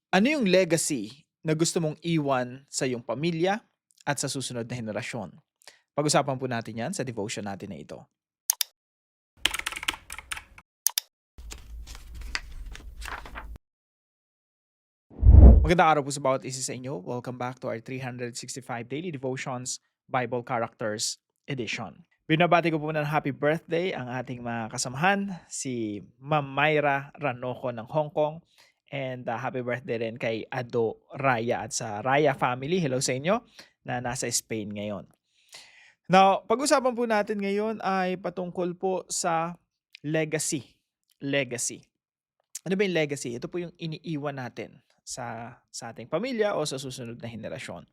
Ano yung legacy na gusto mong iwan sa iyong pamilya at sa susunod na henerasyon? Pag-usapan po natin 'yan sa devotion natin na ito. Magandang araw po sa bawat isa sa inyo. Welcome back to our 365 Daily Devotions Bible Characters Edition. Binabati ko po ng happy birthday ang ating mga kasamahan, si Ma'am Myra Ranoko ng Hong Kong, and happy birthday rin kay Ado Raya at sa Raya family. Hello sa inyo na nasa Spain ngayon. Now, pag-usapan po natin ngayon ay patungkol po sa legacy. Legacy. Ano ba yung legacy? Ito po yung iniiwan natin sa ating pamilya o sa susunod na henerasyon.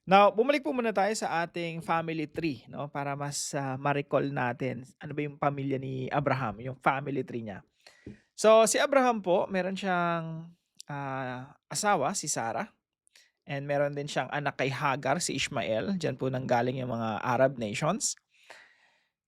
Now, bumalik po muna tayo sa ating family tree, no, para mas ma-recall natin ano ba yung pamilya ni Abraham, yung family tree niya. So, si Abraham po, meron siyang asawa, si Sarah, and meron din siyang anak kay Hagar, si Ishmael. Diyan po nanggaling yung mga Arab nations.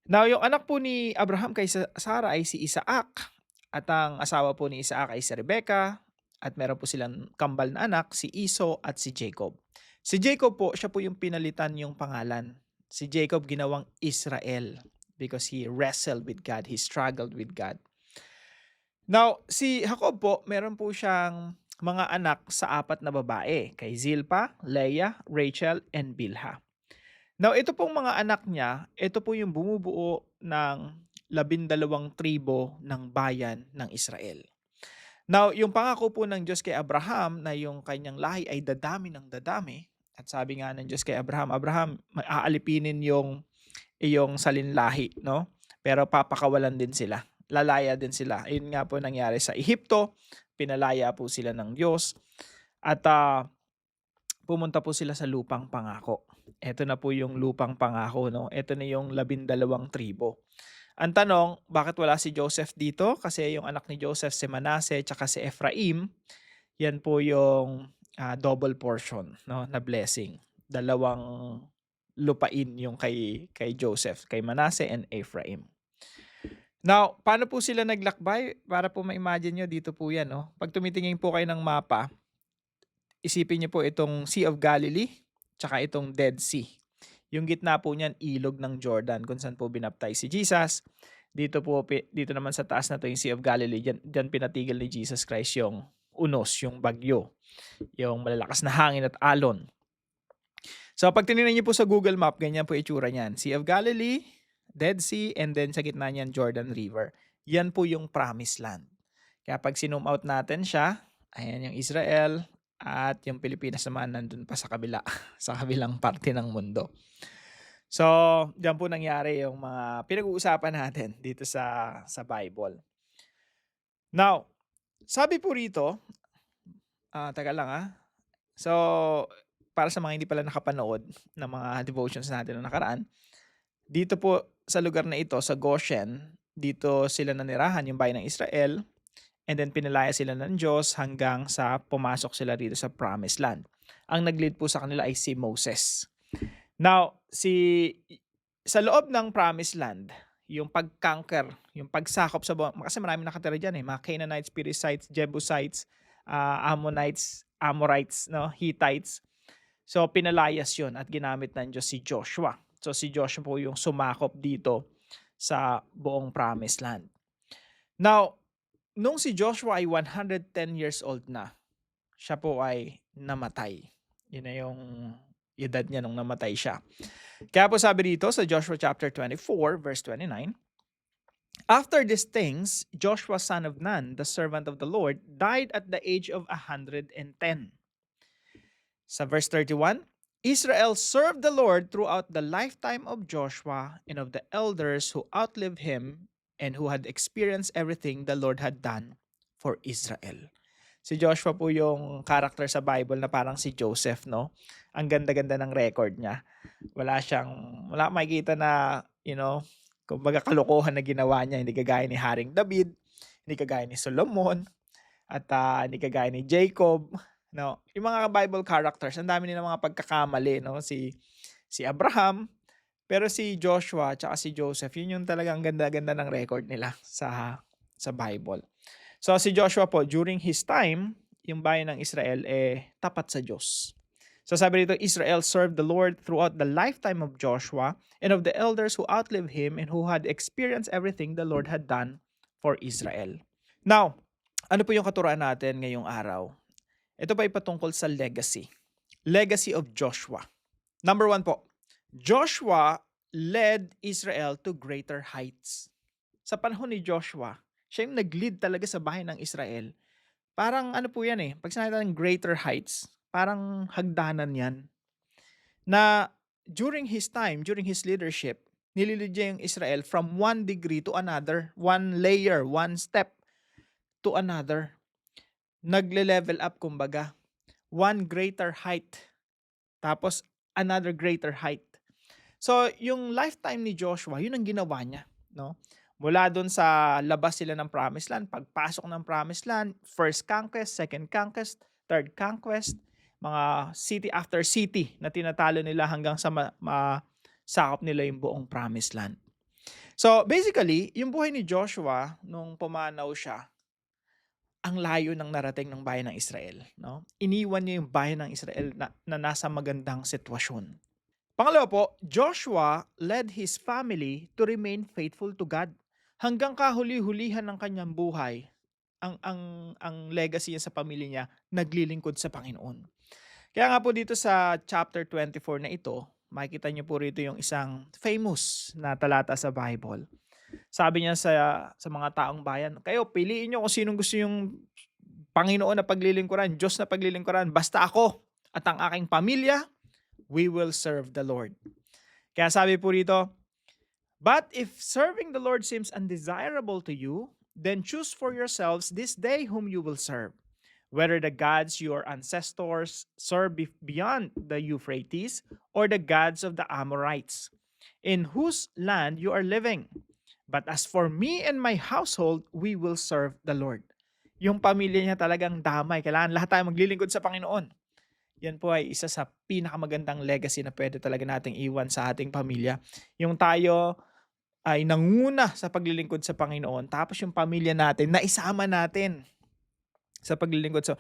Now, yung anak po ni Abraham kay Sarah ay si Isaac, at ang asawa po ni Isaac ay si Rebecca, at meron po silang kambal na anak, si Esau at si Jacob. Si Jacob po, siya po yung pinalitan yung pangalan. Si Jacob ginawang Israel because he wrestled with God, he struggled with God. Now, si Jacob po, meron po siyang mga anak sa apat na babae, kay Zilpah, Leah, Rachel, and Bilhah. Now, ito pong mga anak niya, ito po yung bumubuo ng 12 tribo ng bayan ng Israel. Now, yung pangako po ng Diyos kay Abraham na yung kanyang lahi ay dadami ng dadami, at sabi nga ng Diyos kay Abraham, Abraham, aalipinin yung iyong salinlahi, no? Pero papakawalan din sila. Lalaya din sila. Ayun nga po nangyari sa Ehipto, pinalaya po sila ng Diyos, at pumunta po sila sa lupang pangako. Ito na po yung lupang pangako, no? Ito na yung 12 tribo. Ang tanong, bakit wala si Joseph dito? Kasi yung anak ni Joseph si Manasseh tsaka si Ephraim, yan po yung double portion, no, na blessing. Dalawang lupain yung kay Joseph, kay Manasseh and Ephraim. Now, paano po sila naglakbay? Para po ma-imagine nyo, dito po yan. No? Pag tumitingin po kayo ng mapa, isipin niyo po itong Sea of Galilee, tsaka itong Dead Sea. Yung gitna po niyan, ilog ng Jordan, kung saan po binaptize si Jesus. Dito naman sa taas na to yung Sea of Galilee, diyan pinatigil ni Jesus Christ yung unos, yung bagyo, yung malalakas na hangin at alon. So pag tinignan niyo po sa Google Map, ganyan po itsura niyan. Sea of Galilee, Dead Sea, and then sa gitna niyan Jordan River. Yan po yung promised land. Kaya pag sinum out natin siya, ayan yung Israel, at yung Pilipinas naman nandun pa sa kabila, sa kabilang parte ng mundo. So, diyan po nangyari yung mga pinag-uusapan natin dito sa Bible. Now, sabi po rito, teka lang So, para sa mga hindi pala nakapanood ng mga devotions natin na nakaraan, dito po sa lugar na ito, sa Goshen, dito sila nanirahan, yung bayan ng Israel, and then pinalaya sila ng Diyos hanggang sa pumasok sila dito sa Promised Land. Ang nag-lead po sa kanila ay si Moses. Now, sa loob ng Promised Land, yung pag-conquer, yung pagsakop sa buong, kasi maraming nakatira dyan mga Canaanites, Perizzites, Jebusites, Ammonites, Amorites, no, Hittites. So pinalayas yun at ginamit ng Diyos si Joshua. So si Joshua po yung sumakop dito sa buong Promised Land. Now, nung si Joshua ay 110 years old na, siya po ay namatay. Yun na yung edad niya nung namatay siya. Kaya po sabi dito sa Joshua chapter 24 verse 29, after these things, Joshua son of Nun, the servant of the Lord, died at the age of 110. Sa verse 31, Israel served the Lord throughout the lifetime of Joshua and of the elders who outlived him and who had experienced everything the Lord had done for Israel. Si Joshua po yung character sa Bible na parang si Joseph, no? Ang ganda-ganda ng record niya. Wala makikita na, kumbaga kalokohan na ginawa niya. Hindi kagaya ni Haring David, hindi kagaya ni Solomon, at hindi kagaya ni Jacob, no? Yung mga Bible characters, ang dami nilang mga pagkakamali, no? Si Abraham, pero si Joshua at si Joseph, yun yung talagang ganda-ganda ng record nila sa Bible. So si Joshua po, during his time, yung bayan ng Israel tapat sa Diyos. So sabi dito, Israel served the Lord throughout the lifetime of Joshua and of the elders who outlived him and who had experienced everything the Lord had done for Israel. Now, ano po yung katuruan natin ngayong araw? Ito pa ipatungkol sa legacy. Legacy of Joshua. Number 1 po, Joshua led Israel to greater heights. Sa panahon ni Joshua, siya yung nag-lead talaga sa bahay ng Israel. Parang ano po yan pag sinabi natin greater heights, parang hagdanan yan. Na during his time, during his leadership, nililid niya yung Israel from one degree to another, one layer, one step to another. Nagle-level up kumbaga. One greater height. Tapos another greater height. So, yung lifetime ni Joshua, yun ang ginawa niya, no? Mula doon sa labas sila ng Promised Land, pagpasok ng Promised Land, first conquest, second conquest, third conquest, mga city after city na tinatalo nila hanggang sa masakop nila yung buong Promised Land. So, basically, yung buhay ni Joshua nung pumanaw siya, ang layo ng narating ng bayan ng Israel, no? Iniwan niya yung bayan ng Israel na nasa magandang sitwasyon. Pangalawa po, Joshua led his family to remain faithful to God. Hanggang kahuli-hulihan ng kanyang buhay, ang legacy niya sa pamilya niya, naglilingkod sa Panginoon. Kaya nga po dito sa chapter 24 na ito, makikita niyo po rito yung isang famous na talata sa Bible. Sabi niya sa mga taong bayan, kayo piliin niyo kung sinong gusto yung Panginoon na paglilingkuran, Diyos na paglilingkuran, basta ako at ang aking pamilya, we will serve the Lord. Kaya sabi po rito, but if serving the Lord seems undesirable to you, then choose for yourselves this day whom you will serve. Whether the gods your ancestors served beyond the Euphrates or the gods of the Amorites, in whose land you are living. But as for me and my household, we will serve the Lord. Yung pamilya niya talagang damay. Kailangan lahat tayo maglilingkod sa Panginoon. Yan po ay isa sa pinakamagandang legacy na pwede talaga nating iwan sa ating pamilya. Yung tayo ay nanguna sa paglilingkod sa Panginoon, tapos yung pamilya natin, naisama natin sa paglilingkod. So,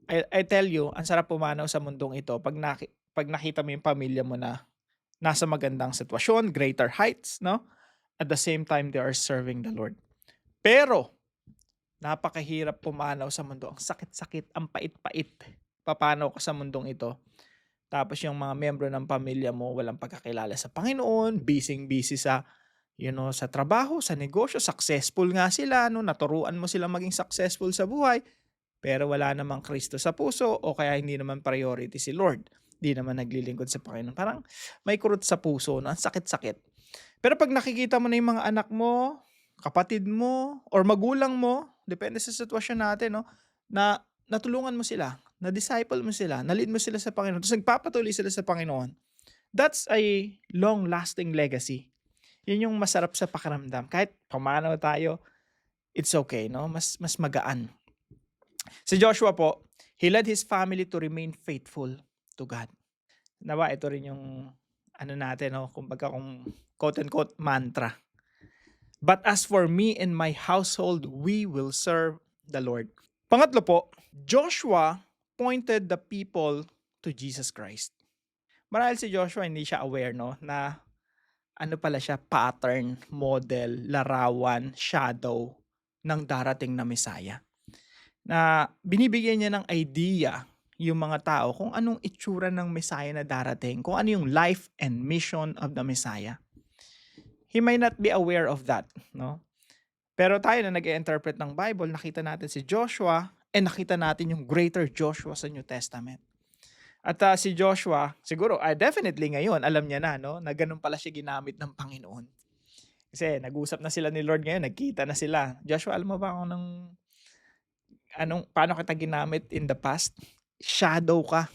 I tell you, ang sarap pumanaw sa mundong ito pag nakita mo yung pamilya mo na nasa magandang sitwasyon, greater heights, no? At the same time, they are serving the Lord. Pero, napakahirap pumanaw sa mundo. Ang sakit-sakit, ang pait-pait. Papanaw ka sa mundong ito. Tapos yung mga membro ng pamilya mo walang pagkakilala sa Panginoon, busy sa sa trabaho, sa negosyo, successful nga sila, no, naturuan mo sila maging successful sa buhay, pero wala namang Kristo sa puso o kaya hindi naman priority si Lord. Hindi naman naglilingkod sa Panginoon. Parang may kurot sa puso, no? Sakit-sakit. Pero pag nakikita mo na yung mga anak mo, kapatid mo, or magulang mo, depende sa sitwasyon natin, no, na natulungan mo sila, na-disciple mo sila, na-lead mo sila sa Panginoon, tapos nagpapatuloy sila sa Panginoon, that's a long-lasting legacy. Yun yung masarap sa pakiramdam. Kahit pumanaw tayo, it's okay, no? Mas magaan. Si Joshua po, he led his family to remain faithful to God. Nawa, ito rin yung natin, no? Kumbaga kung quote-unquote mantra. But as for me and my household, we will serve the Lord. Pangatlo po, Joshua pointed the people to Jesus Christ. Marahil si Joshua hindi siya aware, no, na pala siya, pattern, model, larawan, shadow ng darating na Messiah. Na binibigyan niya ng idea yung mga tao kung anong itsura ng Messiah na darating, kung ano yung life and mission of the Messiah. He may not be aware of that, no? Pero tayo na nag-i-interpret ng Bible, nakita natin si Joshua and nakita natin yung greater Joshua sa New Testament. At si Joshua, siguro, definitely ngayon, alam niya na, no, na ganun pala siya ginamit ng Panginoon. Kasi nag-usap na sila ni Lord ngayon, nagkita na sila. Joshua, alam mo ba kung paano kita ginamit in the past? Shadow ka,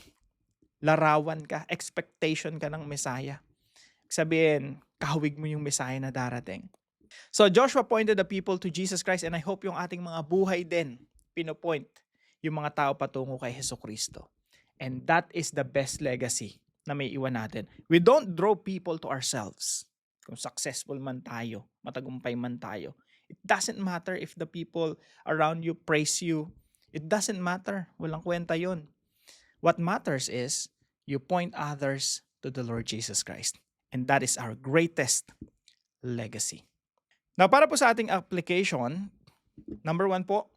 larawan ka, expectation ka ng Messiah. Sabihin, kahawig mo yung Messiah na darating. So Joshua pointed the people to Jesus Christ, and I hope yung ating mga buhay din, pinopoint yung mga tao patungo kay Jesucristo. And that is the best legacy na may iwan natin. We don't draw people to ourselves. Kung successful man tayo, matagumpay man tayo, it doesn't matter if the people around you praise you, It doesn't matter. Walang kwenta yun. What matters is you point others to the Lord Jesus Christ. And that is our greatest legacy. Now, para po sa ating application, number 1 po,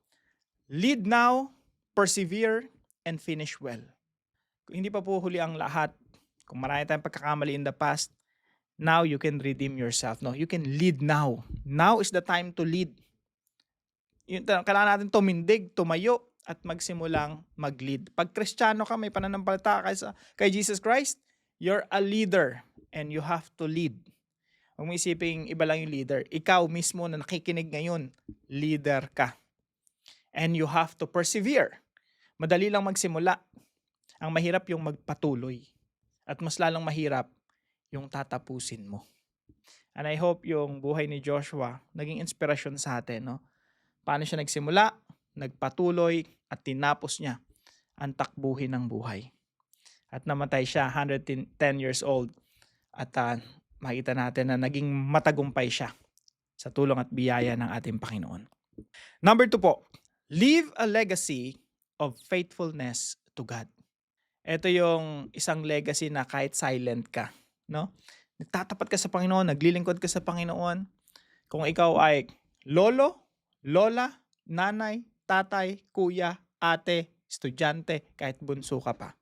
lead now, persevere, and finish well. Kung hindi pa po huli ang lahat, kung marami tayong pagkakamali in the past, now you can redeem yourself. No, you can lead now. Now is the time to lead. Kailangan natin tumindig, tumayo, at magsimulang mag-lead. Pag Kristiyano ka, may pananampalataya kay Jesus Christ, you're a leader and you have to lead. Huwag mo isipin iba lang yung leader. Ikaw mismo na nakikinig ngayon, leader ka. And you have to persevere. Madali lang magsimula. Ang mahirap yung magpatuloy. At mas lalong mahirap yung tatapusin mo. And I hope yung buhay ni Joshua naging inspirasyon sa atin. No? Paano siya nagsimula, nagpatuloy, at tinapos niya ang takbuhin ng buhay. At namatay siya, 110 years old. At makita natin na naging matagumpay siya sa tulong at biyaya ng ating Panginoon. Number 2 po, leave a legacy of faithfulness to God. Ito yung isang legacy na kahit silent ka, no? Nagtatapat ka sa Panginoon, naglilingkod ka sa Panginoon. Kung ikaw ay lolo, lola, nanay, tatay, kuya, ate, estudyante, kahit bunso ka pa.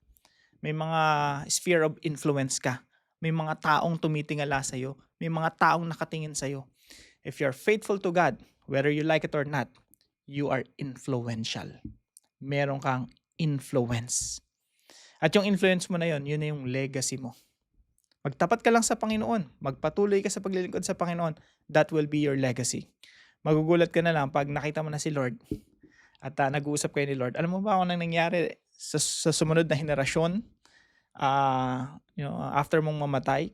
May mga sphere of influence ka. May mga taong tumitingala sa'yo. May mga taong nakatingin sa'yo. If you're faithful to God, whether you like it or not, you are influential. Meron kang influence. At yung influence mo na yun na yung legacy mo. Magtapat ka lang sa Panginoon. Magpatuloy ka sa paglilingkod sa Panginoon. That will be your legacy. Magugulat ka na lang pag nakita mo na si Lord at nag-uusap kayo ni Lord. Alam mo ba kung anong nangyari sa sumunod na henerasyon? After mong mamatay,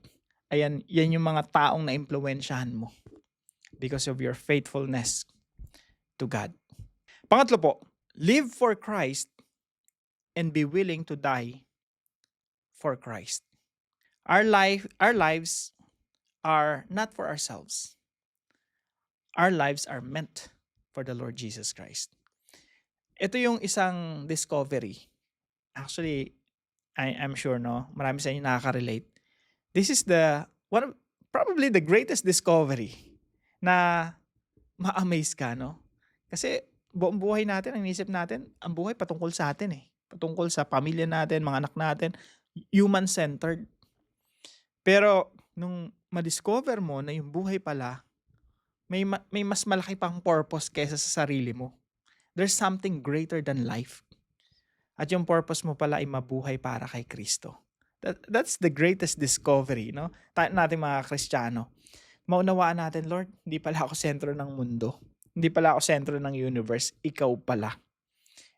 yan yung mga taong na-impluwensyahan mo because of your faithfulness to God. Pangatlo po, live for Christ and be willing to die for Christ. Our lives are not for ourselves. Our lives are meant for the Lord Jesus Christ. Ito yung isang discovery. Actually, I'm sure marami sa inyo nakaka-relate. This is probably the greatest discovery na ma-amaze ka, no? Kasi buong buhay natin, ang inisip natin, ang buhay patungkol sa atin eh. Patungkol sa pamilya natin, mga anak natin, human-centered. Pero nung ma-discover mo na yung buhay pala, may mas malaki pang purpose kaysa sa sarili mo. There's something greater than life. At yung purpose mo pala ay mabuhay para kay Kristo. That's the greatest discovery, no? Nating mga Kristiyano. Maunawaan natin, Lord, hindi pala ako sentro ng mundo. Hindi pala ako sentro ng universe. Ikaw pala.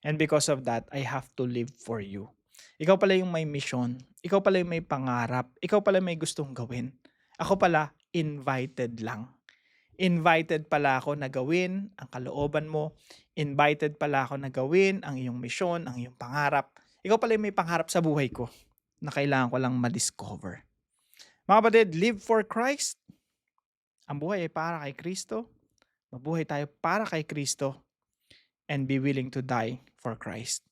And because of that, I have to live for you. Ikaw pala yung may mission. Ikaw pala yung may pangarap. Ikaw pala may gustong gawin. Ako pala, invited lang. Invited pala ako na gawin ang kalooban mo. Invited pala ako na gawin ang iyong mission, ang iyong pangarap. Ikaw pala yung may pangarap sa buhay ko na kailangan ko lang ma-discover. Mga kapatid, live for Christ. Ang buhay ay para kay Kristo. Mabuhay tayo para kay Kristo and be willing to die for Christ.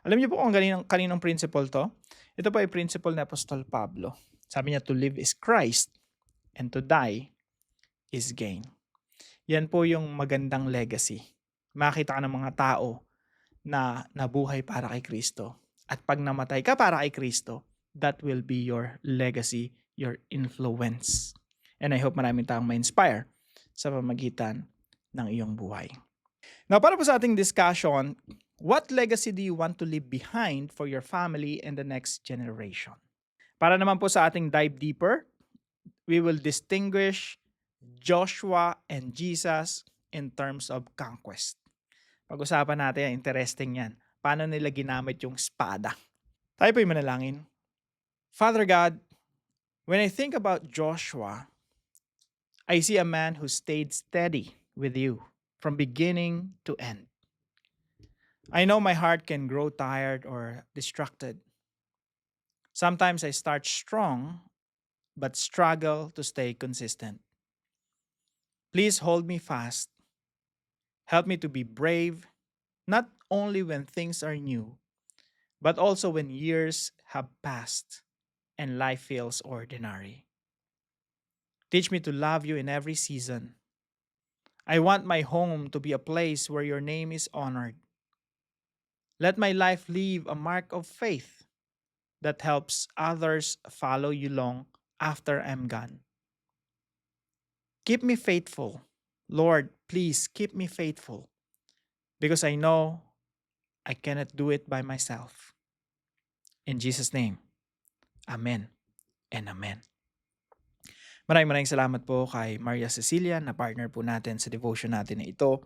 Alam niyo po kung kaninong principle to? Ito po ay principle ni Apostol Pablo. Sabi niya, to live is Christ and to die is gain. Yan po yung magandang legacy. Makita ka ng mga tao na nabuhay para kay Kristo. At pag namatay ka para kay Kristo, that will be your legacy, your influence. And I hope maraming taong ma-inspire sa pamagitan ng iyong buhay. Now, para po sa ating discussion, what legacy do you want to leave behind for your family and the next generation? Para naman po sa ating dive deeper, we will distinguish Joshua and Jesus in terms of conquest. Pag-usapan natin, interesting yan. Paano nila ginamit yung espada? Tayo po'y manalangin. Father God, when I think about Joshua, I see a man who stayed steady with you from beginning to end. I know my heart can grow tired or distracted. Sometimes I start strong, but struggle to stay consistent. Please hold me fast. Help me to be brave, not only when things are new, but also when years have passed and life feels ordinary. Teach me to love you in every season. I want my home to be a place where your name is honored. Let my life leave a mark of faith that helps others follow you long after I'm gone. Keep me faithful. Lord, please keep me faithful because I know I cannot do it by myself. In Jesus' name, Amen and Amen. Maraming salamat po kay Maria Cecilia na partner po natin sa devotion natin na ito.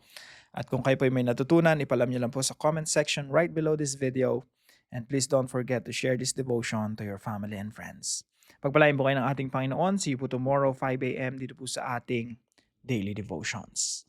At kung kayo po ay may natutunan, ipalam niyo lang po sa comment section right below this video. And please don't forget to share this devotion to your family and friends. Pagpalain po kayo ng ating Panginoon. See you po tomorrow 5 a.m. dito po sa ating Daily Devotions.